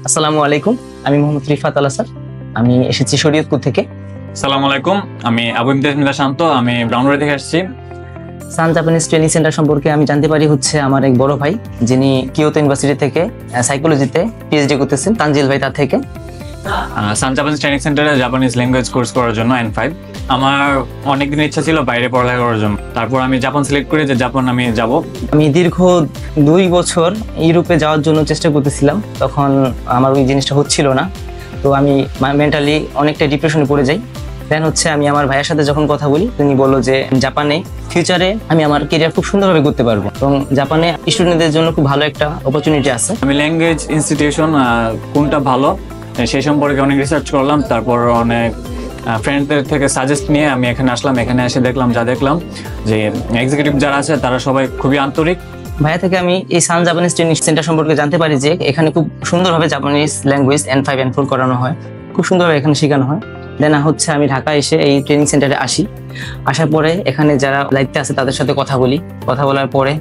আসসালামু আলাইকুম। আমি মোহাম্মদ রিফাত আল আসার। আমি এসেছি শরীয়তপুর থেকে। আসসালামু আলাইকুম, আমি আবু ইমতিয়াজ মিল্লা শান্ত, আমি ব্রাউনবাড়ি থেকে আসছি। সান জাপানিজ ট্রেনিং সেন্টার সম্পর্কে আমি জানতে পারি হচ্ছে আমার এক বড় ভাই, যিনি কিয়োতো ইউনিভার্সিটি থেকে সাইকোলজিতে পিএইচডি করতেছেন, তানজিল ভাই তার থেকে। সান জাপানিজ ট্রেনিং সেন্টারে জাপানিজ ল্যাঙ্গুয়েজ কোর্স করার জন্য N5। আমার অনেকদিন ইচ্ছা ছিল বাইরে পড়ালেখা করার জন্য, তারপর আমি জাপান সিলেক্ট করি যে জাপান আমি যাব। আমি দীর্ঘ 2 বছর ইউরোপে যাওয়ার জন্য চেষ্টা করতেছিলাম, তখন আমার ওই জিনিসটা হচ্ছিল না। তো আমি মেন্টালি অনেকটা ডিপ্রেশনে পড়ে যাই। দেন হচ্ছে আমি আমার ভাইয়ের সাথে যখন কথা বলি, তিনি বললো যে জাপানে ফিউচারে আমি আমার কেরিয়ার খুব সুন্দরভাবে করতে পারবো এবং জাপানে স্টুডেন্টদের জন্য খুব ভালো একটা অপরচুনিটি আছে। আমি ল্যাঙ্গুয়েজ ইনস্টিটিউশন কোনটা ভালো সেই সম্পর্কে অনেক রিসার্চ করলাম, তারপর অনেক ফ্রেন্ডদের থেকে সাজেস্ট নিয়ে আমি এখানে আসলাম। এখানে এসে দেখলাম যে এক্সিকিউটিভ যারা আছে তারা সবাই খুবই আন্তরিক। ভাইয়া থেকে আমি এই সান জাপানিজ ট্রেনিং সেন্টার সম্পর্কে জানতে পারি যে এখানে খুব সুন্দরভাবে জাপানিজ ল্যাঙ্গুয়েজ N5 N4 করানো হয়, খুব সুন্দরভাবে এখানে শেখানো হয়। দেন হচ্ছে আমি ঢাকা এসে এই ট্রেনিং সেন্টারে আসার পরে এখানে যারা দায়িত্বে আছে তাদের সাথে কথা বলার পরে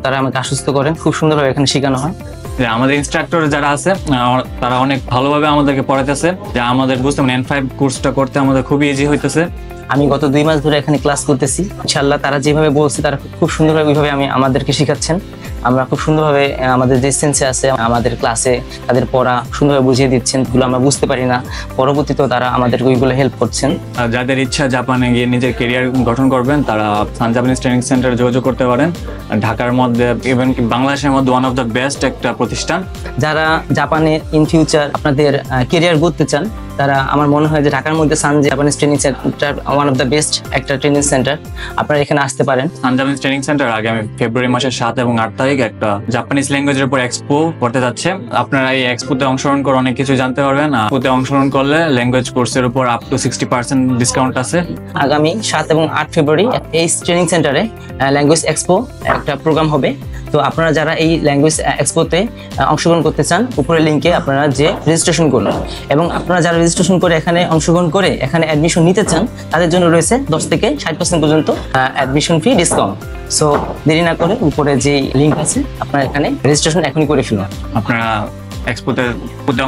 তারা আমাকে আশ্বস্ত করেন, খুব সুন্দরভাবে এখানে শেখানো হয়। যে আমাদের ইনস্ট্রাক্টর যারা আছে তারা অনেক ভালোভাবে আমাদেরকে পড়াইতেছে, যে আমাদের বুঝতে N5 কোর্সটা করতে আমাদের খুবই ইজি হইতেছে। আমি গত 2 মাস ধরে এখানে ক্লাস করতেছি। ইনশাআল্লাহ তারা যেভাবে বলছে তারা খুব সুন্দরভাবে ওইভাবে আমাদেরকে শেখাচ্ছেন। আমরা খুব সুন্দরভাবে আমাদের যে সেন্সে আছে আমাদের ক্লাসে তাদের পড়া সুন্দরভাবে বুঝিয়ে দিচ্ছেন, যেগুলো আমরা বুঝতে পারি না পরবর্তীতেও তারা আমাদের ওইগুলো হেল্প করছেন। যাদের ইচ্ছা জাপানে গিয়ে নিজের কেরিয়ার গঠন করবেন তারা সান জাপানিজ ট্রেনিং সেন্টারে যোগাযোগ করতে পারেন। ঢাকার মধ্যে ইভেন কি বাংলাদেশের মধ্যে ওয়ান অফ দ্য বেস্ট একটা প্রতিষ্ঠান। যারা জাপানে ইন ফিউচার আপনাদের কেরিয়ার গড়তে চান, তারা আমার মনে হয় যে ঢাকার মধ্যে Sun Japanese training centre one of the best একটা ট্রেনিং সেন্টার, আপনারা এখানে আসতে পারেন। সান জাপানিজ ট্রেনিং সেন্টার আগামী ফেব্রুয়ারি মাসের 7 এবং 8 তারিখ একটা জাপানিজ ল্যাঙ্গুয়েজের উপর এক্সপো করতে যাচ্ছে। আপনারা এই এক্সপোতে অংশগ্রহণ করে অনেক কিছু জানতে পারবেন। এক্সপোতে অংশগ্রহণ করলে ল্যাঙ্গুয়েজ কোর্সের উপর আপ টু 60% ডিসকাউন্ট আছে। আগামী 7 এবং 8 ফেব্রুয়ারি এই ট্রেনিং সেন্টারে ল্যাঙ্গুয়েজ এক্সপো একটা প্রোগ্রাম হবে। তো আপনারা যারা এই ল্যাঙ্গুয়েজ এক্সপোতে অংশগ্রহণ করতে চান, উপরের লিঙ্কে আপনারা যে রেজিস্ট্রেশন করুন, এবং আপনারা যারা রেজিস্ট্রেশন করে এখানে অংশগ্রহণ করে এখানে অ্যাডমিশন নিতে চান, তাদের জন্য রয়েছে 10 থেকে 60% পর্যন্ত অ্যাডমিশন ফি ডিসকাউন্ট। সো দেরি না করে উপরে যে লিঙ্ক আছে আপনারা এখানে রেজিস্ট্রেশন এখনই করে ফেলুন। আপনারা এক্সপোতে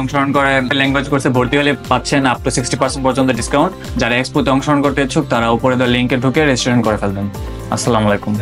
অংশগ্রহণ করে ল্যাঙ্গুয়েজ কোর্সে ভর্তি হলে পাচ্ছেন আপ টু 60% পর্যন্ত ডিসকাউন্ট। যারা এক্সপোতে অংশগ্রহণ করতে ইচ্ছুক তারা উপরে লিঙ্কে ঢুকে রেজিস্ট্রেশন করে ফেলবেন। আসসালামু আলাইকুম।